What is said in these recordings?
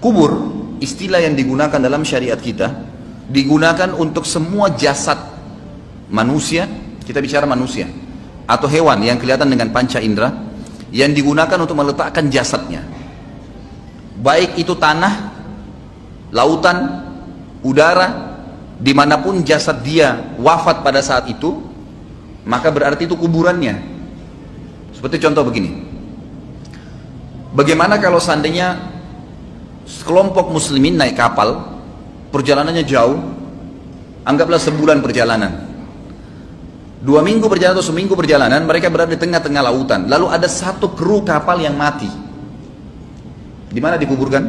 Kubur, istilah yang digunakan dalam syariat kita, digunakan untuk semua jasad manusia, kita bicara manusia, atau hewan yang kelihatan dengan panca indera, yang digunakan untuk meletakkan jasadnya. Baik itu tanah, lautan, udara, dimanapun jasad dia wafat pada saat itu, maka berarti itu kuburannya. Seperti contoh begini, bagaimana kalau seandainya sekelompok muslimin naik kapal, perjalanannya jauh, anggaplah sebulan perjalanan, 2 minggu perjalanan atau seminggu perjalanan, mereka berada di tengah-tengah lautan, lalu ada satu kru kapal yang mati. Di mana dikuburkan?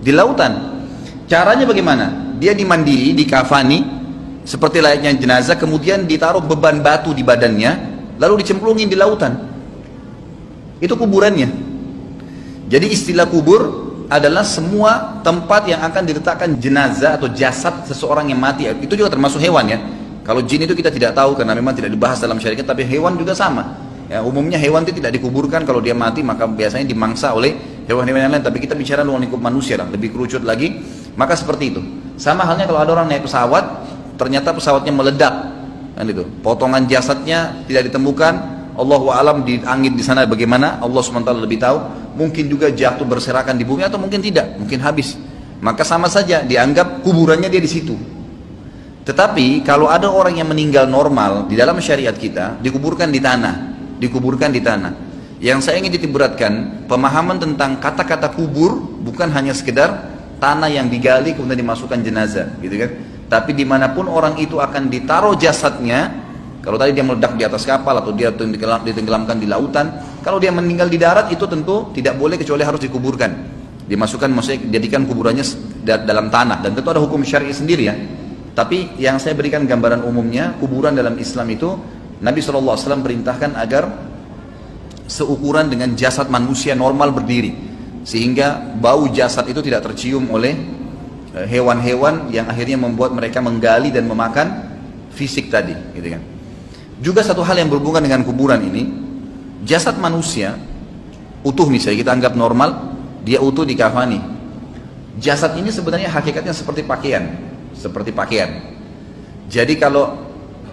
Di lautan. Caranya bagaimana? Dia dimandiri, dikafani seperti layaknya jenazah, kemudian ditaruh beban batu di badannya, lalu dicemplungin di lautan. Itu kuburannya. Jadi istilah kubur adalah semua tempat yang akan diletakkan jenazah atau jasad seseorang yang mati. Itu juga termasuk hewan ya. Kalau jin itu kita tidak tahu karena memang tidak dibahas dalam syariat, tapi hewan juga sama. Ya, umumnya hewan itu tidak dikuburkan kalau dia mati, maka biasanya dimangsa oleh hewan-hewan yang lain. Tapi kita bicara luar lingkup manusia lah, lebih kerucut lagi. Maka seperti itu. Sama halnya kalau ada orang naik pesawat, ternyata pesawatnya meledak, kan itu. Potongan jasadnya tidak ditemukan. Allahu a'lam di angin di sana bagaimana, Allah SWT lebih tahu. Mungkin juga jatuh berserakan di bumi atau mungkin tidak, mungkin habis. Maka sama saja dianggap kuburannya dia di situ. Tetapi kalau ada orang yang meninggal normal di dalam syariat kita, dikuburkan di tanah, dikuburkan di tanah. Yang saya ingin ditiberatkan, pemahaman tentang kata-kata kubur bukan hanya sekedar tanah yang digali kemudian dimasukkan jenazah, gitu kan? Tapi dimanapun orang itu akan ditaruh jasadnya. Kalau tadi dia meledak di atas kapal atau dia ditenggelamkan di lautan, kalau dia meninggal di darat itu tentu tidak boleh kecuali harus dikuburkan. Dimasukkan, maksudnya dijadikan kuburannya dalam tanah, dan tentu ada hukum syar'i sendiri ya. Tapi yang saya berikan gambaran umumnya, kuburan dalam Islam itu Nabi SAW perintahkan agar seukuran dengan jasad manusia normal berdiri, sehingga bau jasad itu tidak tercium oleh hewan-hewan yang akhirnya membuat mereka menggali dan memakan fisik tadi, gitu kan. Juga satu hal yang berhubungan dengan kuburan ini, jasad manusia utuh misalnya kita anggap normal, dia utuh dikafani. Jasad ini sebenarnya hakikatnya seperti pakaian, seperti pakaian. Jadi kalau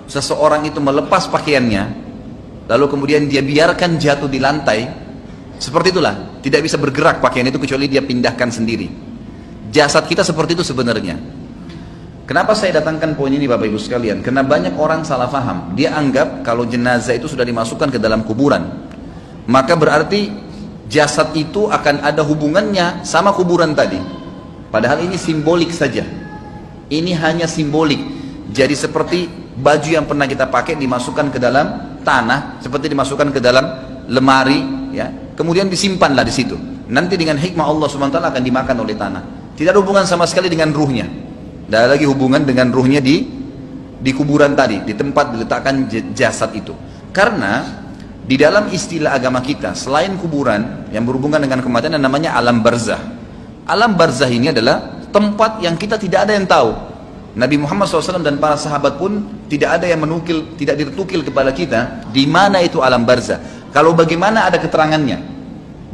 seseorang itu melepas pakaiannya, lalu kemudian dia biarkan jatuh di lantai, seperti itulah, tidak bisa bergerak pakaian itu kecuali dia pindahkan sendiri. Jasad kita seperti itu sebenarnya. Kenapa saya datangkan poin ini Bapak Ibu sekalian? Karena banyak orang salah faham. Dia anggap kalau jenazah itu sudah dimasukkan ke dalam kuburan, maka berarti jasad itu akan ada hubungannya sama kuburan tadi. Padahal ini simbolik saja. Ini hanya simbolik. Jadi seperti baju yang pernah kita pakai dimasukkan ke dalam tanah, seperti dimasukkan ke dalam lemari, ya. Kemudian disimpanlah di situ. Nanti dengan hikmah Allah SWT akan dimakan oleh tanah. Tidak ada hubungan sama sekali dengan ruhnya. Tidak ada lagi hubungan dengan ruhnya di kuburan tadi, di tempat diletakkan jasad itu. Karena di dalam istilah agama kita, selain kuburan yang berhubungan dengan kematian, yang namanya alam barzah. Alam barzah ini adalah tempat yang kita tidak ada yang tahu. Nabi Muhammad SAW dan para sahabat pun tidak ada yang menukil, tidak ditukil kepada kita di mana itu alam barzah. Kalau bagaimana ada keterangannya,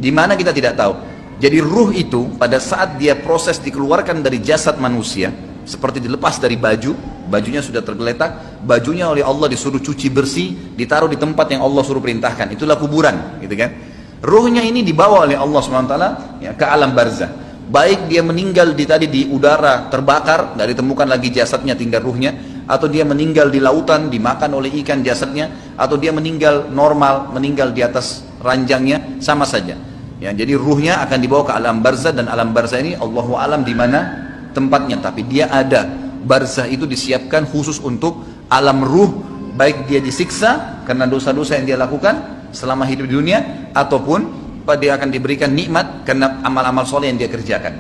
di mana kita tidak tahu. Jadi ruh itu pada saat dia proses dikeluarkan dari jasad manusia, seperti dilepas dari baju, bajunya sudah tergeletak, bajunya oleh Allah disuruh cuci bersih, ditaruh di tempat yang Allah suruh perintahkan, itulah kuburan, gitu kan. Ruhnya ini dibawa oleh Allah SWT ya, ke alam barzah. Baik dia meninggal di udara terbakar, tidak ditemukan lagi jasadnya, tinggal ruhnya, atau dia meninggal di lautan, dimakan oleh ikan jasadnya, atau dia meninggal normal, meninggal di atas ranjangnya, sama saja. Ya, jadi ruhnya akan dibawa ke alam barzah, dan alam barzah ini Allahu alam di mana tempatnya, tapi dia ada. Barzah itu disiapkan khusus untuk alam ruh, baik dia disiksa karena dosa-dosa yang dia lakukan selama hidup di dunia, ataupun dia akan diberikan nikmat karena amal-amal soleh yang dia kerjakan.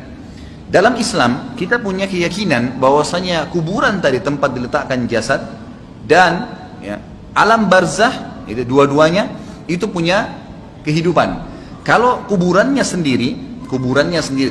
Dalam Islam kita punya keyakinan bahwasanya kuburan tadi tempat diletakkan jasad dan ya, alam barzah itu dua-duanya itu punya kehidupan. Kalau kuburannya sendiri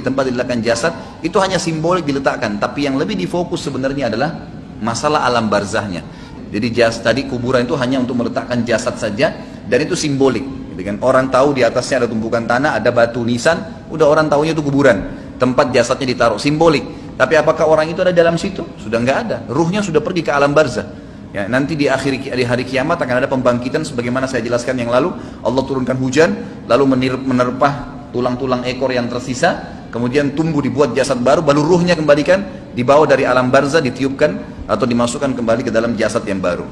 tempat diletakkan jasad itu hanya simbolik diletakkan, tapi yang lebih difokus sebenarnya adalah masalah alam barzahnya. Jadi tadi kuburan itu hanya untuk meletakkan jasad saja, dan itu simbolik. Gitu kan? Orang tahu di atasnya ada tumpukan tanah, ada batu nisan, udah orang tahunya itu kuburan, tempat jasadnya ditaruh, simbolik. Tapi apakah orang itu ada dalam situ? Sudah nggak ada. Ruhnya sudah pergi ke alam barzah. Ya, nanti di hari kiamat akan ada pembangkitan sebagaimana saya jelaskan yang lalu. Allah turunkan hujan, lalu menerpah tulang-tulang ekor yang tersisa, kemudian tumbuh dibuat jasad baru, baru ruhnya kembalikan, dibawa dari alam barzah, ditiupkan atau dimasukkan kembali ke dalam jasad yang baru.